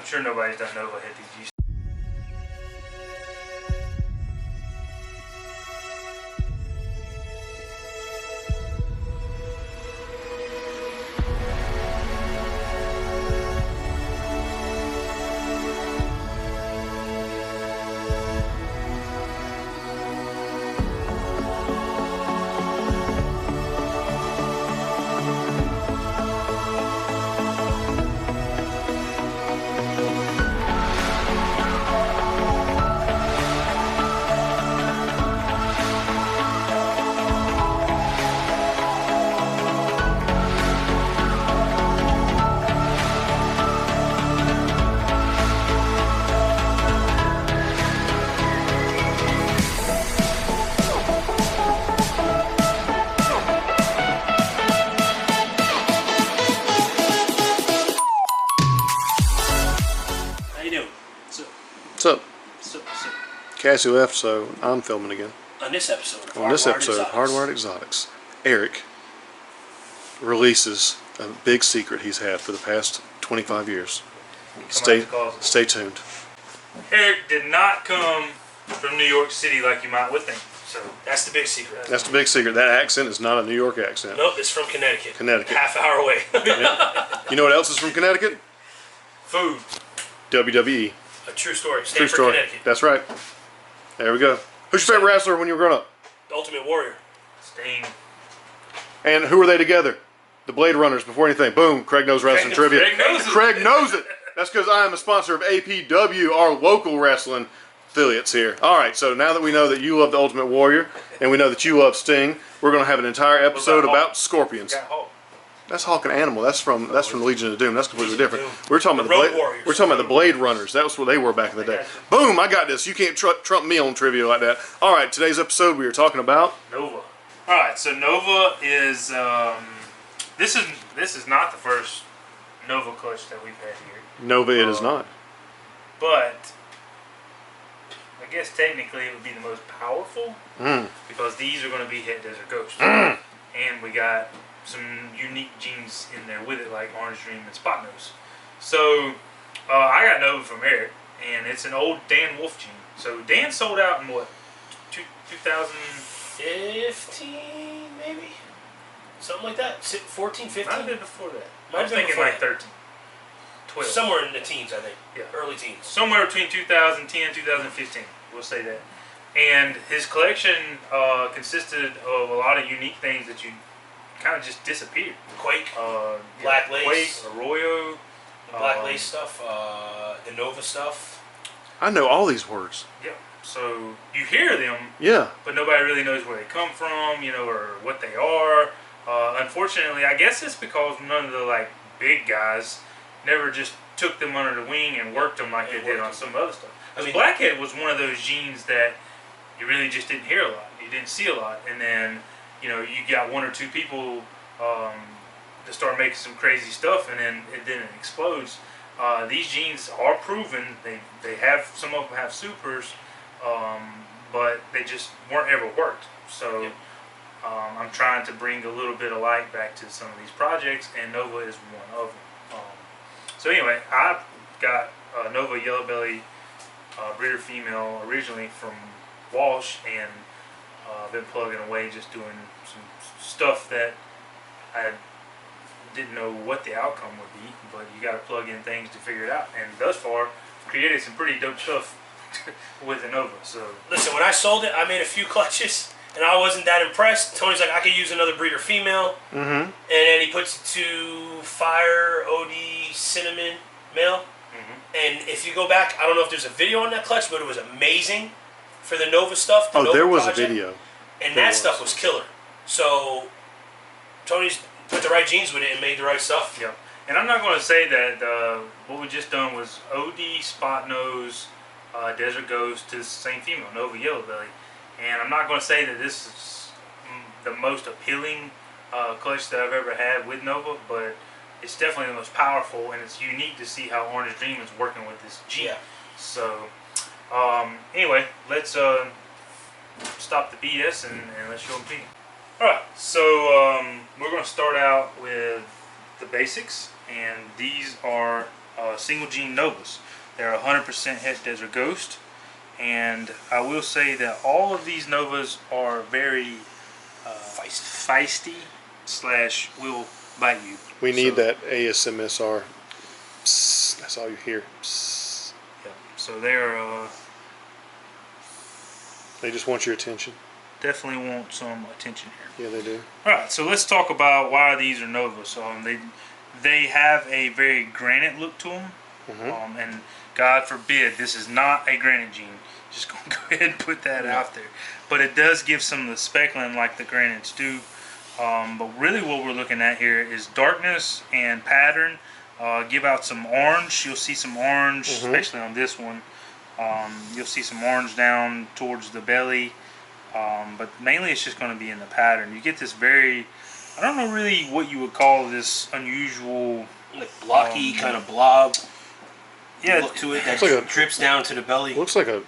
sure nobody's done Nova hit these. What's up? Cassie left, so I'm filming again. On this episode of Hardwired Exotics, Eric releases a big secret he's had for the past 25 years. Stay tuned. Eric did not come from New York City like you might would think. So that's the big secret. That's the big secret. That accent is not a New York accent. Nope, it's from Connecticut. Half hour away. Yeah. You know what else is from Connecticut? Food. WWE. A true story. True story. Connecticut. That's right. There we go. Who's your favorite wrestler when you were growing up? The Ultimate Warrior. Sting. And who were they together? The Blade Runners. Before anything, boom. Craig knows wrestling trivia. Craig knows it. That's because I am a sponsor of APW, our local wrestling affiliates here. All right. So now that we know that you love the Ultimate Warrior and we know that you love Sting, we're going to have an entire episode about scorpions. That's Hawk and Animal. That's from the Legion of Doom. That's completely different. We're talking about the Blade Runners. That was what they were back in the day. Boom! I got this. You can't trump me on trivia like that. All right, today's episode we are talking about Nova. All right, so Nova is this is not the first Nova clutch that we've had here. Nova. It is not. But I guess technically it would be the most powerful because these are going to be Hit Desert Ghost, and we got some unique genes in there with it, like Orange Dream and Spot Nose. So I got Nova from Eric, and it's an old Dan Wolf gene. So Dan sold out in what, 2015 maybe, something like that. 14, 15. Might have been before that. I was thinking like 13, 12. Somewhere in the teens, I think. Yeah, early teens. Somewhere between 2010 and 2015. We'll say that. And his collection consisted of a lot of unique things that you kind of just disappeared. Quake, Black Lace, Quake, Arroyo, the Black Lace stuff, the Nova stuff. I know all these words. Yeah. So you hear them. Yeah. But nobody really knows where they come from, or what they are. Unfortunately, I guess it's because none of the big guys never just took them under the wing and worked them like they did on some other stuff. Because Blackhead was one of those genes that you really just didn't hear a lot. You didn't see a lot, and then you got one or two people that start making some crazy stuff, and then it explodes. These genes are proven. They have, some of them have supers, but they just weren't ever worked. So I'm trying to bring a little bit of light back to some of these projects, and Nova is one of them. So anyway, I got Nova Yellow Belly breeder female originally from Walsh, and I've been plugging away, just doing some stuff that I didn't know what the outcome would be, but you got to plug in things to figure it out. And thus far, created some pretty dope stuff with the Nova. So listen, when I sold it, I made a few clutches, and I wasn't that impressed. Tony's like, I could use another breeder female, and then he puts it to Fire, OD, Cinnamon male. And if you go back, I don't know if there's a video on that clutch, but it was amazing for the Nova stuff. The Nova there was project. a video. And that stuff was killer. So Tony's put the right genes with it and made the right stuff. Yeah. And I'm not going to say that what we just done was OD, Spot Nose, Desert Ghost to the same female, Nova Yellow Belly. And I'm not going to say that this is the most appealing clutch that I've ever had with Nova, but it's definitely the most powerful, and it's unique to see how Orange Dream is working with this gene. Yeah. So, anyway, let's stop the BS and let's show them pee. Alright, so we're going to start out with the basics, and these are single gene Novas. They're 100% het Desert Ghost, and I will say that all of these Novas are very feisty / will bite you. We need that ASMSR. Psst, that's all you hear. Psst. Yeah. So they're They just want your attention. definitely want some attention here. Yeah, they do. All right, so let's talk about why these are Novas. They have a very granite look to them, and God forbid this is not a granite gene. Just gonna go ahead and put that out there. But it does give some of the speckling like the granites do. But really, what we're looking at here is darkness and pattern. Give out some orange. You'll see some orange, especially on this one. You'll see some orange down towards the belly. But mainly it's just going to be in the pattern. You get this very, I don't know really what you would call this unusual, like blocky kind of blob. Yeah, look to it that like drips down to the belly. Looks like a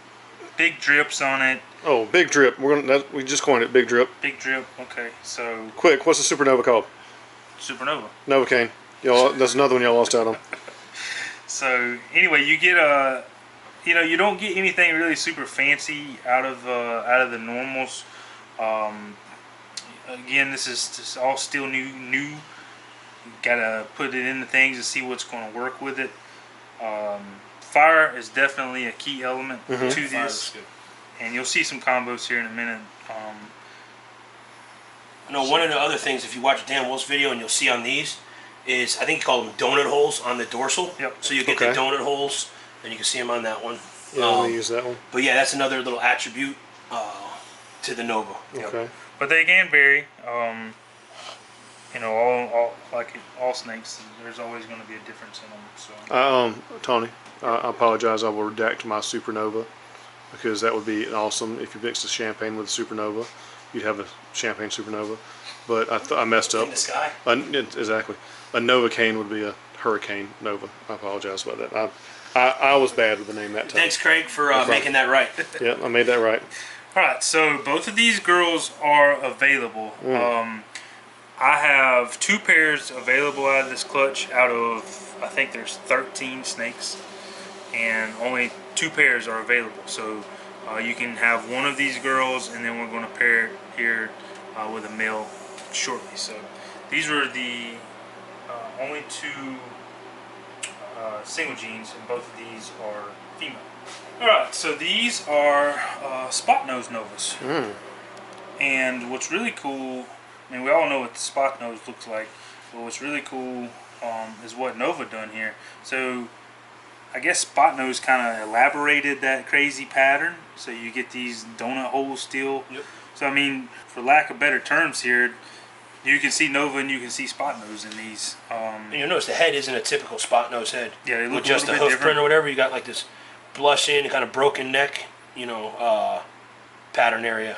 big drips on it. Oh, big drip. We just coined it, big drip. Big drip. Okay, so Quick, what's the supernova called? supernova. Novocaine. Y'all, that's another one y'all lost out on. So anyway, you get a, you don't get anything really super fancy out of the normals. Again, this is just all still new. You gotta put it into things and see what's going to work with it. Fire is definitely a key element to this, and you'll see some combos here in a minute. One of the other things, if you watch Dan Wolf's video, and you'll see on these, is I think he called them donut holes on the dorsal. Yep. So you get the donut holes, and you can see them on that one. Yeah, I'm gonna use that one. But yeah, that's another little attribute to the Nova. Okay. Yep. But they can vary. All snakes, there's always going to be a difference in them. So. Tony, I apologize. I will redact my supernova because that would be awesome if you mixed a champagne with a supernova. You'd have a champagne supernova. But I messed up. In the sky. Exactly. A Novocaine would be a hurricane nova. I apologize about that. I was bad with the name that time. Thanks, Craig, for making that right. Yeah, I made that right. All right, so both of these girls are available. I have 2 pairs available out of this clutch out of, I think there's 13 snakes, and only 2 pairs are available. So you can have one of these girls, and then we're going to pair it here with a male shortly. So these were the only 2 single genes, and both of these are female. Alright, so these are spot nose novas. And what's really cool, I mean, we all know what the spot nose looks like, but what's really cool is what Nova done here. So I guess spot nose kind of elaborated that crazy pattern, so you get these donut holes still. Yep. So I mean, for lack of better terms here, you can see Nova and you can see spot nose in these. And you'll notice the head isn't a typical spot nose head. Yeah, they look with just a a little bit hoof print different. or whatever. You got like this blush in, kind of broken neck, pattern area.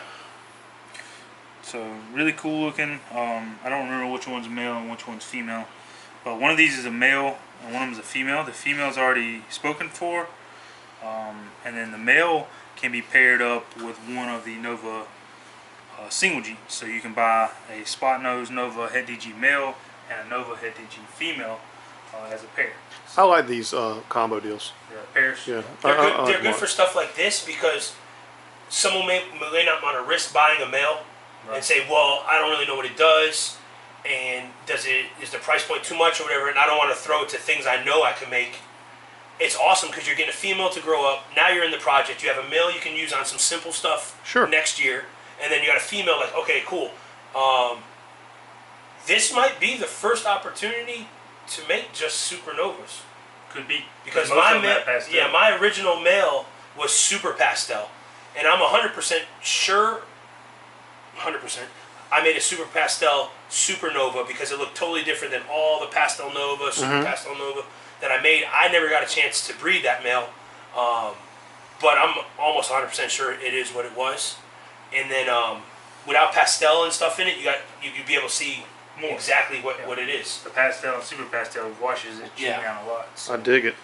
So really cool looking. I don't remember which one's male and which one's female, but one of these is a male and one of them is a female. The female's already spoken for, and then the male can be paired up with one of the Nova single genes. So you can buy a spot nose Nova het DG male and a Nova het DG female as a pair. I like these combo deals. Pairs. Yeah, They're good for stuff like this because someone may not want to risk buying a male and say, well, I don't really know what it does, and is the price point too much or whatever, and I don't want to throw it to things I know I can make. It's awesome because you're getting a female to grow up. Now you're in the project. You have a male you can use on some simple stuff next year, and then you got a female like, okay, cool. This might be the first opportunity to make just supernovas. Could be Because my my original male was super pastel, and I'm 100% sure. 100%. I made a super pastel supernova because it looked totally different than all the pastel nova, super pastel nova that I made. I never got a chance to breed that male, but I'm almost 100% sure it is what it was. And then without pastel and stuff in it, you'd be able to see more exactly what it is. The pastel and super pastel washes it down a lot. So. I dig it.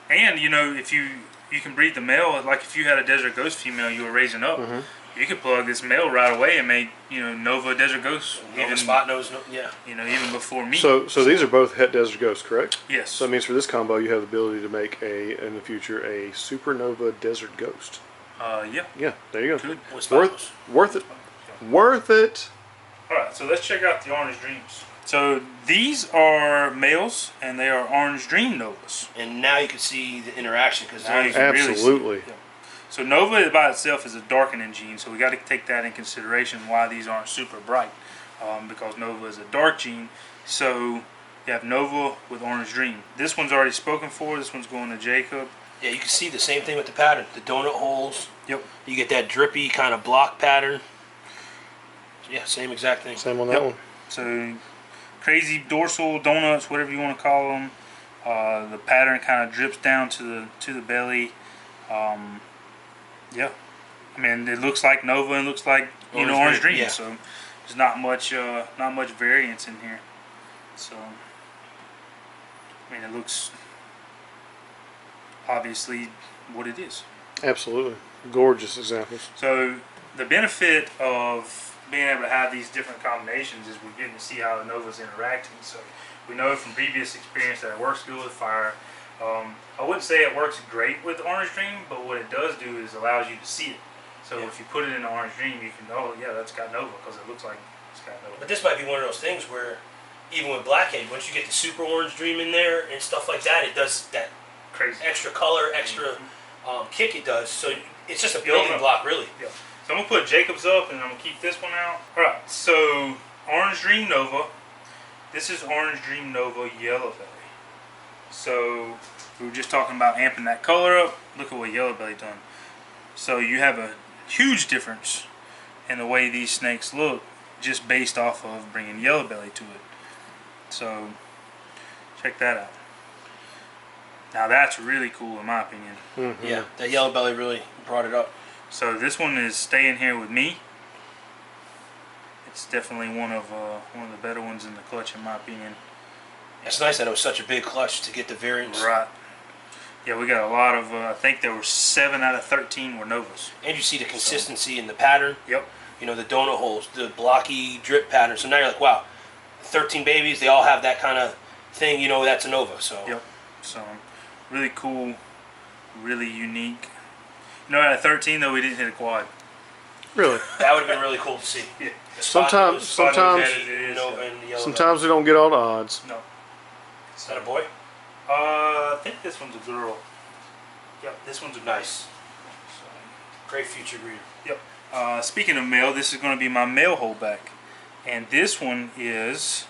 And if you can breed the male, like if you had a Desert Ghost female you were raising up, You could plug this male right away and make, Nova Desert Ghost. Nova Spot Nose, yeah. Even before me. So these are both Het Desert Ghosts, correct? Yes. So that means for this combo, you have the ability to make in the future a Supernova Desert Ghost. Yeah. Yeah, there you go. Good. Worth it. Worth it. All right, so let's check out the Orange Dreams. So these are males, and they are Orange Dream Novas. And now you can see the interaction because Absolutely. Really so Nova by itself is a darkening gene, so we got to take that in consideration why these aren't super bright, because Nova is a dark gene. So you have Nova with Orange Dream. This one's already spoken for. This one's going to Jacob. Yeah, you can see the same thing with the pattern. The donut holes. Yep. You get that drippy kind of block pattern. Yeah, same exact thing. Same on that one. So crazy dorsal donuts, whatever you want to call them. The pattern kind of drips down to the belly. Yeah, I mean it looks like Nova and looks like Orange Dream. Yeah. So there's not much variance in here. So I mean it looks obviously what it is. Absolutely, gorgeous examples. So the benefit of being able to have these different combinations is we're getting to see how the Nova's interacting. So we know from previous experience that it works good with fire. I wouldn't say it works great with Orange Dream, but what it does do is allows you to see it. So if you put it in Orange Dream, you can that's got Nova because it looks like it's got Nova. But this might be one of those things where even with Blackhead, once you get the super Orange Dream in there and stuff like that, it does that Crazy extra color, extra kick it does. So it's just a building block, really. Yeah. So I'm going to put Jacob's up and I'm going to keep this one out. Alright, so Orange Dream Nova. This is Orange Dream Nova Yellow Belly. So we were just talking about amping that color up. Look at what Yellow Belly done. So you have a huge difference in the way these snakes look just based off of bringing Yellow Belly to it. So check that out. Now that's really cool in my opinion. Mm-hmm. Yeah, that Yellow Belly really brought it up. So this one is staying here with me. It's definitely one of the better ones in the clutch in my opinion. It's nice that it was such a big clutch to get the variants. Right. Yeah, we got a lot of, I think there were 7 out of 13 were Novas. And you see the consistency in the pattern. Yep. The donut holes, the blocky drip pattern. So now you're like, wow, 13 babies, they all have that kind of thing, that's a Nova. So. Yep. So really cool, really unique. Out of 13 though, we didn't hit a quad. Really? That would have been really cool to see. Yeah. Sometimes we don't get all the odds. No. Is that a boy? I think this one's a girl. Yep, this one's a nice. So, great future breeder. Yep. Speaking of male, this is going to be my male holdback, and this one is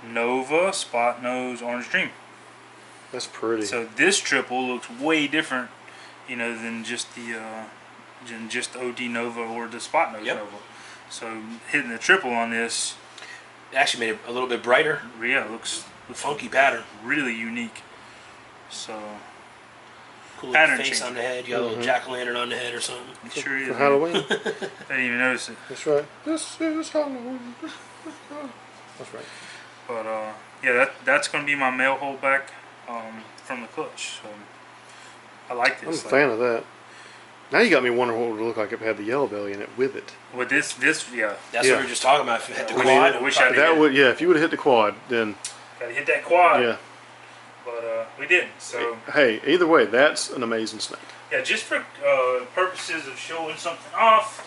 Nova Spot Nose Orange Dream. That's pretty. So this triple looks way different, than just the OD Nova or the Spot Nose Nova. So hitting the triple on this, it actually made it a little bit brighter. Yeah, it looks funky pattern, really unique. So cool little face on the head. You got a little jack-o'-lantern on the head or something. It sure is. For Halloween. I didn't even notice it. That's right. This is Halloween. That's right. But yeah, that's going to be my male holdback from the clutch. So I like this. I'm a fan of that. Now you got me wondering what it would look like if it had the Yellow Belly in it with it. With this, yeah. That's what we were just talking about. If it hit the quad, if you would have hit the quad, then. Gotta hit that quad. Yeah. But we didn't. So. Hey, either way, that's an amazing snake. Yeah, just for purposes of showing something off.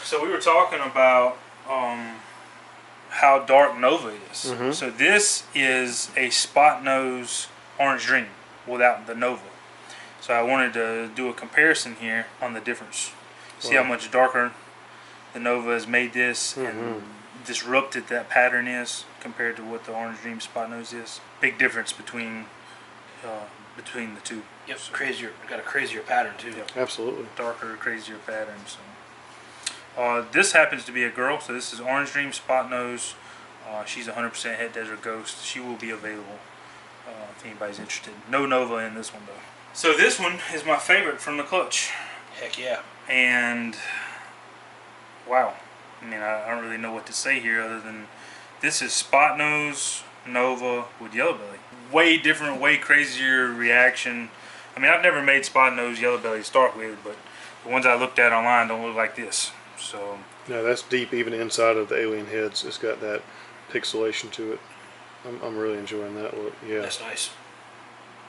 So we were talking about how dark Nova is. Mm-hmm. So this is a Spot Nose Orange Dream without the Nova. So I wanted to do a comparison here on the difference. See how much darker the Nova has made this and disrupted that pattern is compared to what the Orange Dream Spot Nose is. Big difference between the two. Yep, crazier. Got a crazier pattern too. Yep. Absolutely. Darker, crazier pattern. So this happens to be a girl. So this is Orange Dream Spot Nose. She's 100% Het Desert Ghost. She will be available if anybody's interested. No Nova in this one though. So this one is my favorite from the clutch. Heck yeah. And wow, I mean I don't really know what to say here other than this is Spot Nose Nova with Yellow Belly. Way different, way crazier reaction. I mean, I've never made spot nose yellow belly to start with, but the ones I looked at online don't look like this. So no, that's deep even inside of the alien heads. It's got that pixelation to it. I'm really enjoying that look. Yeah, That's nice.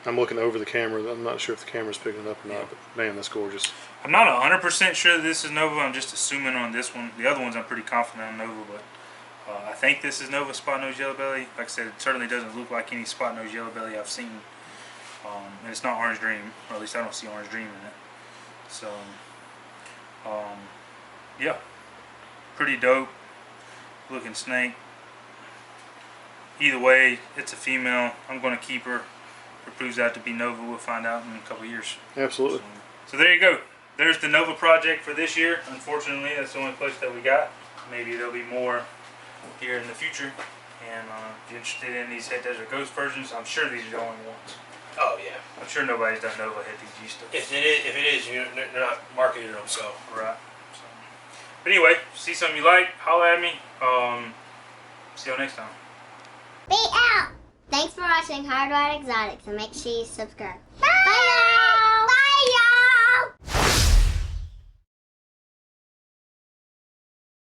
I'm looking over the camera. I'm not sure if the camera's picking it up or not, but man, that's gorgeous. I'm not 100% sure that this is Nova. I'm just assuming on this one. The other ones I'm pretty confident on Nova, but I think this is Nova spot nose yellow belly. Like I said, it certainly doesn't look like any spot nose yellow belly I've seen. And it's not Orange Dream, or at least I don't see Orange Dream in it. So, yeah, pretty dope looking snake. Either way, it's a female. I'm going to keep her. If it proves out to be Nova, we'll find out in a couple of years. Absolutely. So there you go. There's the Nova project for this year. Unfortunately, that's the only place that we got. Maybe there'll be more here in the future. And if you're interested in these Het Desert Ghost versions, I'm sure these are the only ones. Oh yeah. I'm sure nobody's done Nova Het DG stuff. If it is, they're not marketing them, so. Right. So, but anyway, see something you like, holla at me. See y'all next time. Be out! Thanks for watching Hardwired Exotics and make sure you subscribe.